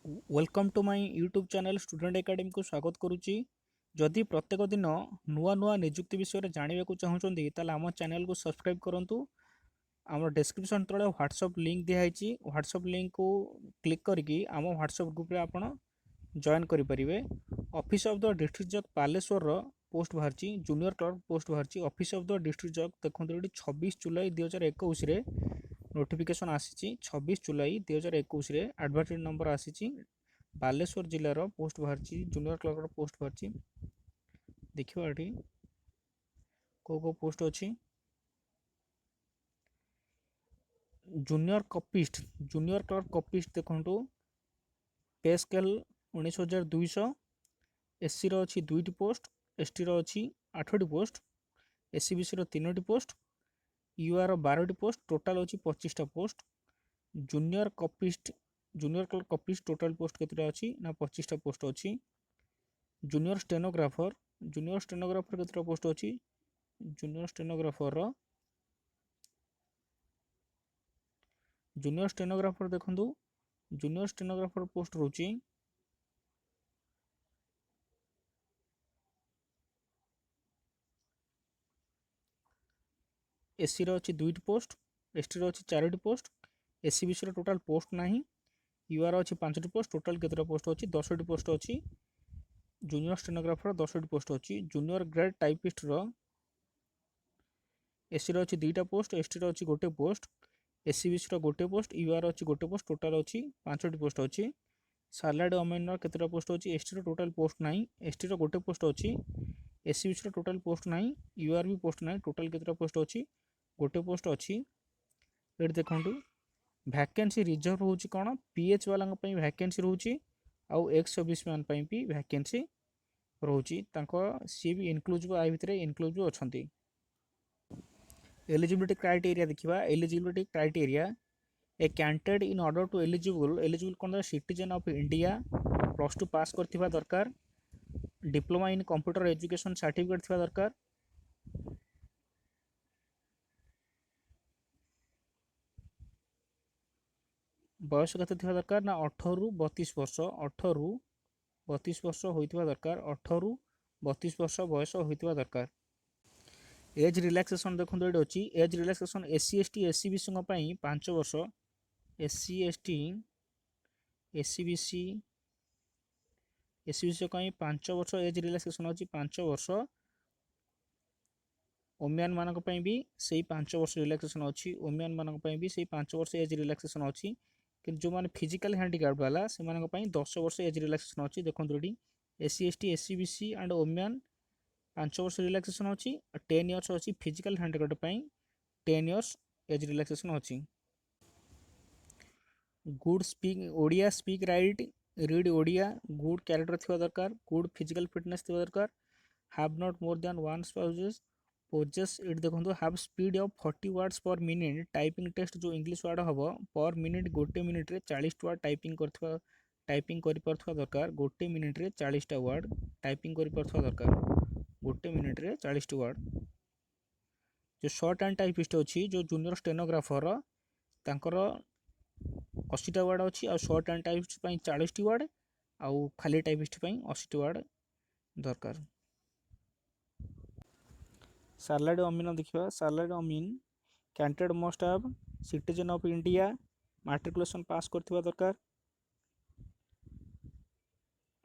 Welcome to my YouTube channel Student Academy को स्वागत करुच्ची। जदि प्रत्येक दिन नुआ नुआ निजुक्ति विषय में जानवा चाहूँगी ताल आम चैनल को सब्सक्राइब करूँ। आम डिस्क्रिप्शन तले व्हाट्सएप लिंक दिखाई व्हाट्सएप लिंक को क्लिक करके आम व्हाट्सएप ग्रुप रे आप जॉइन करेंगे। ऑफिस ऑफ द डिस्ट्रिक्ट जज बालेश्वर पोस्ट बाहरी जूनियर क्लर्क पोस्ट बाहरी ऑफिस ऑफ द डिस्ट्रिक्ट जज देखो ये 26 जुलाई 2021 नोटिफिकेशन आसी 26 जुलाई 2021 एडवर्टाइज नंबर आसी बालेश्वर जिलार पोस्ट बाहरी जूनियर क्लर्क पोस्ट बाहरी देखिए ये को पोस्ट अच्छी जूनियर क्लर्क कपिस्ट देखो पे स्केल 19,200 एससी अच्छी 2टी पोस्ट एसटी अच्छी 8टी पोस्ट एससीबीसी 3टी पोस्ट यूआर 12टी पोस्ट टोटाल अच्छी 25टा post junior clerk copyist total post केतटा अच्छी ना 25टा पोस्ट अच्छी जूनियर स्टेनोग्राफर केतटा पोस्ट अच्छी जूनियर स्टेनोग्राफर देखो जूनियर स्टेनोग्राफर पोस्ट रोची एससी अच्छी 2टी पोस्ट एसटी अच्छी 4टी पोस्ट एससीबीसी टोटाल पोस्ट ना यूआर अच्छी 5टी पोस्ट टोटाल केतटा पोस्ट अच्छी 10टी पोस्ट अच्छी जूनियर स्टेनोग्राफर 10टी पोस्ट अच्छी जूनियर ग्रेड टाइपिस्ट एससी अच्छी 2टा पोस्ट एसटी अच्छी 1 पोस्ट एससीबीसी 1 पोस्ट यूआर अच्छी 1 पोस्ट टोटाल अच्छी 5टी पोस्ट अच्छी सालाड अमेन केतटा पोस्ट अच्छी एसटी टोटाल पोस्ट ना एसटी 1 पोस्ट अच्छी एससीबीसी टोटाल पोस्ट ना यूआर भी पोस्ट ना टोटाल केतटा पोस्ट अच्छी 1 पोस्ट अच्छी ये देखो वैकेंसी रिजर्व होची कौन पीएच वाला वैकेंसी रोची आउ एक्स सर्विस मैन भी वैकेंसी रोची सी भी इनक्लूसिव आई भितर इनक्लूसिव अच्छा एलिजिबिलिटी क्राइटेरिया देखा eligibility criteria a candidate in order to eligible कौन सिटीजन ऑफ इंडिया +2 पास करथिबा दरकार diploma in computer education certificate थिबा दरकार बयस केते थिबा दरकार ना 18 रु 32 वर्ष 18 रु 32 वर्ष होइतिबा दरकार 18 रु 32 वर्ष बयस होइतिबा दरकार एज रिलैक्सेशन देखो ये अच्छी as relaxation SC ST SCBC 5 वर्ष एससी एसटी एससीबीसी एससीबीसी 5 वर्ष एज रिलैक्सेशन अच्छी 5 वर्ष ओमियान मानक भी से 5 वर्ष रिलैक्सेशन अच्छी ओमियान मानक भी से 5 वर्ष एज रिलैक्सेशन अच्छी कि जो मैंने फिजिकल हैंडिकैप्ड वाला से 10 वर्ष एज रिलैक्सेशन अच्छी देखो ये SC ST SEBC and women 5 वर्ष रिलैक्सेशन अच्छी 10 इयर्स अच्छी physical handicapped 10 years age relaxation अच्छी good speak Odia speak write read Odia good character थी दरकार गुड फिजिकल फिटनेस थी दरकार have not more than one spouses possess it देखो have speed of 40 words per minute typing test जो English word हम per minute गोटे minute रे 40 word typing कर दरकार गोटे मिनिट रे 40टा वर्ड टाइपिंग कर दरकार गोटे मिनिट रे 40 वर्ड जो शॉर्ट एंड टाइपिस्ट अच्छी जो जूनियर स्टेनोग्राफर तांकर 80टा वर्ड अच्छी आ शॉर्ट एंड टाइपिस्ट 40 वर्ड आउ खाली टाइपिस्ट 80 वर्ड दरकार सालाड अमीन देखा सालाड अमीन candidate must have citizen of India matriculation pass करथिबा दरकार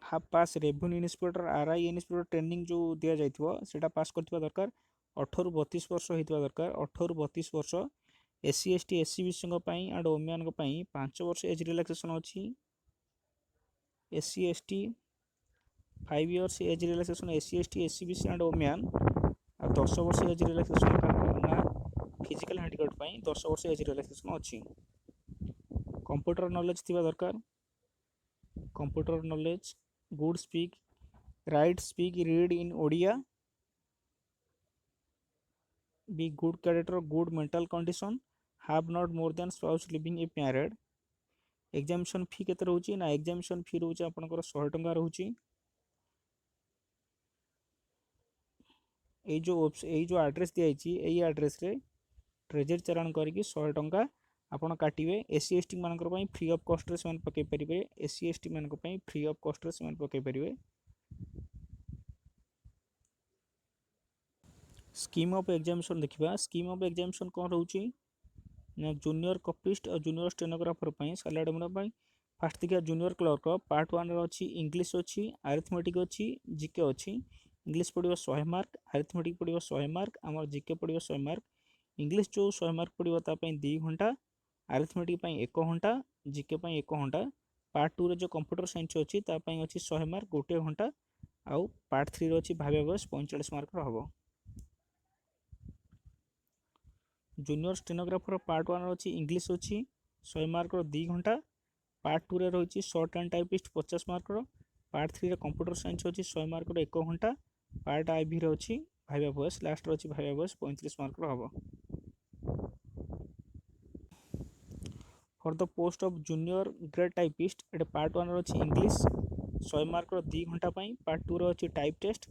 have pass revenue inspector RI inspector training जो दिया जाइथिबो सेटा पास करथिबा दरकार 18 रु 32 वर्ष होइतिबा दरकार 18 रु 32 वर्ष SC ST SEBC and women 5 वर्ष एज रिलैक्सेशन अच्छी SC ST 5 years age relaxation SC ST SEBC and women आ 10 वर्ष एज रिलैक्सेशन ना फिजिकल हैंडिकैप्ड 10 वर्ष एज रिलैक्सेशन अच्छी कंप्यूटर नॉलेज थिबा दरकार computer knowledge good speak write speak read in Odia be good character good mental condition have not more than spouse living a married examination fee केते रहउची ना examination फी रहउची आपनकर 100 टंका रहउची ए जो एड्रेस दिया एड्रेस रे ट्रेजरी चालान करके 100 टंका ଆପଣ କାଟିବେ। ଏସି ଏସ୍ ଟି ମାନଙ୍କର ପାଇଁ फ्री ऑफ कॉस्ट रे ସେମାନେ ପକେଇ ପାରିବେ। एसी एस टी ମାନଙ୍କ ପାଇଁ फ्री ऑफ कॉस्ट रे ସେମାନେ ପକେଇ ପାରିବେ। स्कीम ऑफ एग्जामिनेशन देखिबा। स्कीम ऑफ एग्जामिनेशन कोन रहउची ना जूनियर कॉपिस्ट और जूनियर स्टेनोग्राफर ପାଇଁ सालाड मन ପାଇଁ फास्ट देखिए जूनियर क्लर्क पार्ट 1 रे अछि इंग्लिश अछि अरिथमेटिक अछि जीके अछि। इंग्लिश पड़िबो 100 मार्क, अरिथमेटिक पड़िबो 100 मार्क, हमर जीके पड़िबो 100 मार्क। इंग्लिश जो 100 मार्क पड़िबो ता ପାଇଁ 2 घंटा, अरिथमेटिक ପାଇଁ 1 घंटा, जीके ପାଇଁ 1 घंटा। पार्ट 2 रे जो कंप्यूटर साइंस अछि ता ପାଇଁ अछि 100 मार्क 1 घंटा आउ पार्ट 3 रे अछि भाव्य बस 45 मार्क रो हबो। जूनियर स्टेनोग्राफर पार्ट 1 अच्छी इंग्लिश अच्छी 100 मार्क 2 घंटा। पार्ट 2 रे रही short and typist 50 mark. Part 3 रे कंप्यूटर साइंस अच्छी 100 मार्क 1 घंटा। पार्ट आईवी रे अच्छी भाइवा वॉइस लास्ट अच्छी भाइवा वॉइस 35 मार्क हम। For the post of junior grade typist at part 1 अच्छी इंग्लिश 100 मार्क 2 घंटा पाई। पार्ट 2 रे अच्छी टाइप टेस्ट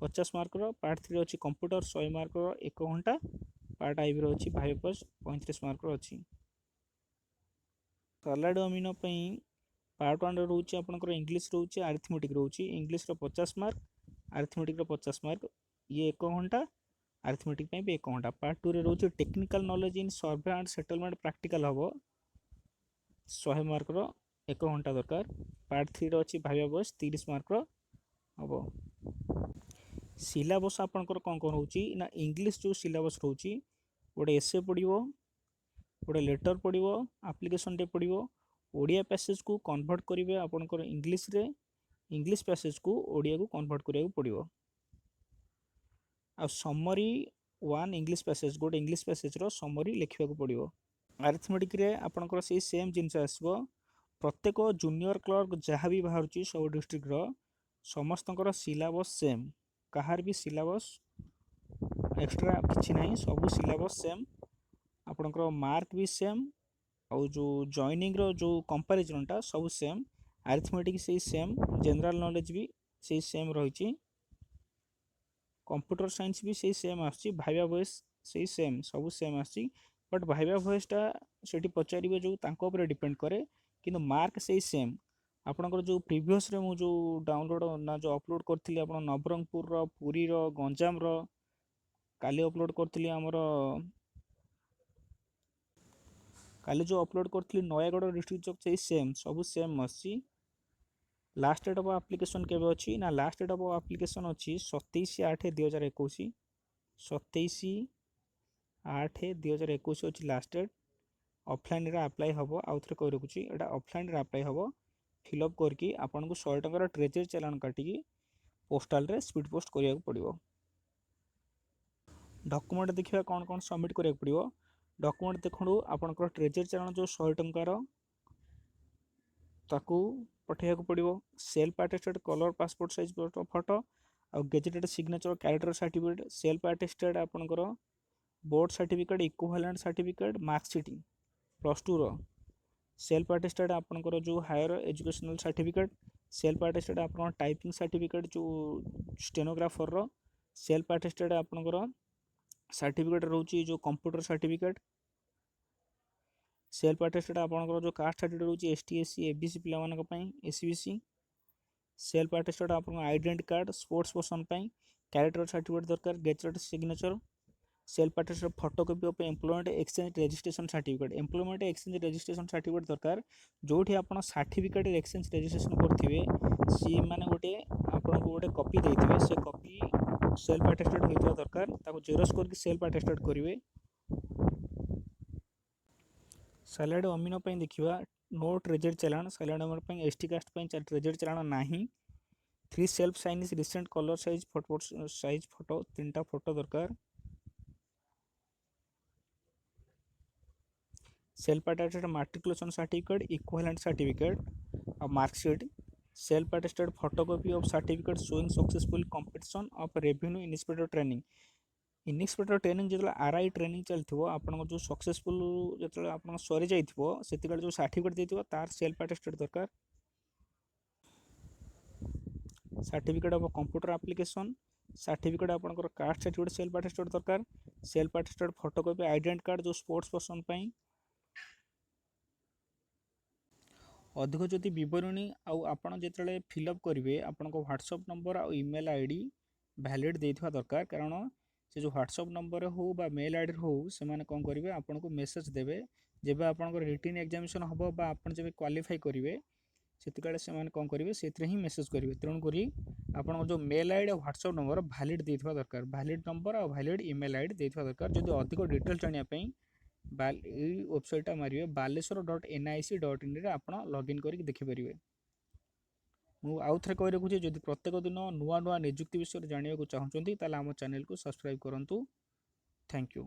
50 मार्क। पार्ट 3 अच्छी कंप्यूटर 100 मार्क 1 घंटा। पार्ट आईवी रो अच्छी भाइवा वॉइस 35 मार्क अच्छी। सालाड अमीन पार्ट 1 रोचे आपंकर इंग्लिश रोचे अरिथमेटिक रोचे। इंग्लिश 50 मार्क, अरिथमेटिक 50 मार्क, ये 1 घंटा, अरिथमेटिक भी 1 घंटा। पार्ट 2 रोचे technical knowledge in survey and settlement practical हम 100 मार्क 1 घंटा दरकार। पार्ट 3 अच्छी भाइवा वॉइस 30 मार्क हम। सिलेबस आपंकर कौन कौन रोचे ना इंग्लिश जो सिलेबस रोचे गोटे एसे पड़ो, गोटे लेटर पड़ो, आप्लिकेशन टे पड़ो। ओडिया पैसेज को कन्वर्ट करेंगे आपंकर इंग्लिश रे, इंग्लिश पैसेज को ओडिया को कन्वर्ट करिया पड़ो। आ समरी 1 इंग्लिश पैसेज गोटे इंग्लिश पैसेज रो समरी लिखा पड़ो। अरिथमेटिक रे आपंकर से सेम जिनस आसो। प्रत्येक जूनियर क्लर्क जहाँ भी बाहर सब डिस्ट्रिक्ट रो समस्तंकर सिलेबस सेम, कहार भी सिलेबस एक्स्ट्रा किसी ना, सब सिलेबस सेम। आपंकर मार्क भी सेम और जो जॉइनिंग रो जो कंपैरिजन टा सब सेम। अरिथमेटिक से सेम, जनरल नॉलेज भी से सेम रही। कंप्यूटर साइंस भी से सेम आसी। भाइवा वॉइस से सेम, सब सेम आसी। बट भाइवा वॉइस टा सेठी पचारिबे जो तांको ऊपर डिपेंड करे किंतु मार्क से सेम। आपनकर जो प्रीवियस रे मु जो डाउनलोड ना जो अपलोड करथिली आपण नवरंगपुर रो, पुरी रो, गंजाम रो काली अपलोड करथिली हमर काली जो अपलोड करथिली नयागढ़ डिस्ट्रिक्ट जो से सेम, सब सेम आसी। लास्ट डेट ऑफ एप्लिकेशन केबे अछि ना लास्ट डेट ऑफ एप्लिकेशन अछि 27/8/2021। 27/8/2021 अछि लास्ट डेट। ऑफलाइन रे अप्लाई हबो। आउ थरे कहि रखुची एटा ऑफलाइन रे अप्लाई हबो। फिल अप करके आपन को 100 टका ट्रेजरी चालान काटिकी पोस्टल रे स्पीड पोस्ट करिया पड़िबो। डॉक्यूमेंट देखिबा कोन कोन सबमिट करिया पड़िबो। डॉक्यूमेंट देखणु आपनकर ट्रेजरी चालान जो 100 टंकार ताकू पठेया पड़ो। Self attested colour passport size photo आ gazetted signature character certificate. Self attested आपनकर board certificate, equivalent certificate, marksheet +2 रो। सेल्फ अटेस्टेड आपनकर जो higher educational certificate. Self attested आपन टाइपिंग सर्टिफिकेट जो स्टेनोग्राफर रो। सेल्फ अटेस्टेड आपनकर सर्टिफिकेट रोची जो कंप्यूटर सर्टिफिकेट। सेल्फ अटेस्टेड आपनकर जो कास्ट सर्टिफिकेट रोची एसटी एससी एबीसी पिला मानक पई एसबीसी। सेल्फ अटेस्टेड आपन आइडेंटिटी कार्ड स्पोर्ट्स पर्सन पई कैरेक्टर सर्टिफिकेट दरकार, gazetted signature. Self attested photocopy of employment exchange registration certificate. Employment exchange registration certificate दरकार। जोठी आपन सर्टिफिकेट एक्सचेंज रजिस्ट्रेशन करथिबे सी माने गोटे आपन को गोटे कॉपी देथिबे, से कॉपी सेल्फ अटेस्टेड होइतो दरकार। ताको जेरोक्स करके सेल्फ अटेस्टेड करिवे। सालाड अमीन पई देखिबा नो ट्रेजरी चालान। सालाड अमीन पई एसटी कास्ट पई ट्रेजरी चालान नाही। 3 self sign is recent colour size photo, size photo 3टा फोटो दरकार। Self attested matriculation certificate, equivalent certificate और marksheet. Self attested photocopy of certificate showing successful competition of revenue inspector training. Inspector training जो RI training चलथिबो आपन जो successful जो आपन सरी जाइथिबो सेतिका जो सर्टिफिकेट देथिबो तार सेल्फ अटेस्टेड दरकार। Certificate of computer application, certificate आपनकर कास्ट सर्टिफिकेट सेल्फ अटेस्टेड दरकार। Self attested photocopy identity card जो स्पोर्ट्स पर्सन पई अधिक जदि बरणी आपण जिते फिलअप करेंगे आपण व्हाट्सअप नंबर और ईमेल आईडी वैलिड देथिबा दरकार कारण से जो व्हाट्सअप नंबर हो बा मेल आईडी हो से माने कौन करेंगे आपन को मेसेज देवे जब आपन रिटन एग्जामिनेशन हम बा आपन जब क्वालिफाई करेंगे से से कौन करेंगे से ही मेसेज करेंगे तेणुक आप जो मेल आईडी और व्हाट्सअप नंबर वैलिड देथिबा दरकार वैलिड नंबर और वैलिड ईमेल आईडी देथिबा दरकार जदि अधिक डिटेल जानापी वेबसाइट मारे baleswar.nic.in आप लॉगिन करके देखिपारे। मुझे आउ थे कही रखुच्छी जदि प्रत्येक दिन नुआ नुआ निजुक्ति विषय जानवा चाहते हैं आम चैनल को सब्सक्राइब करूँ। Thank you.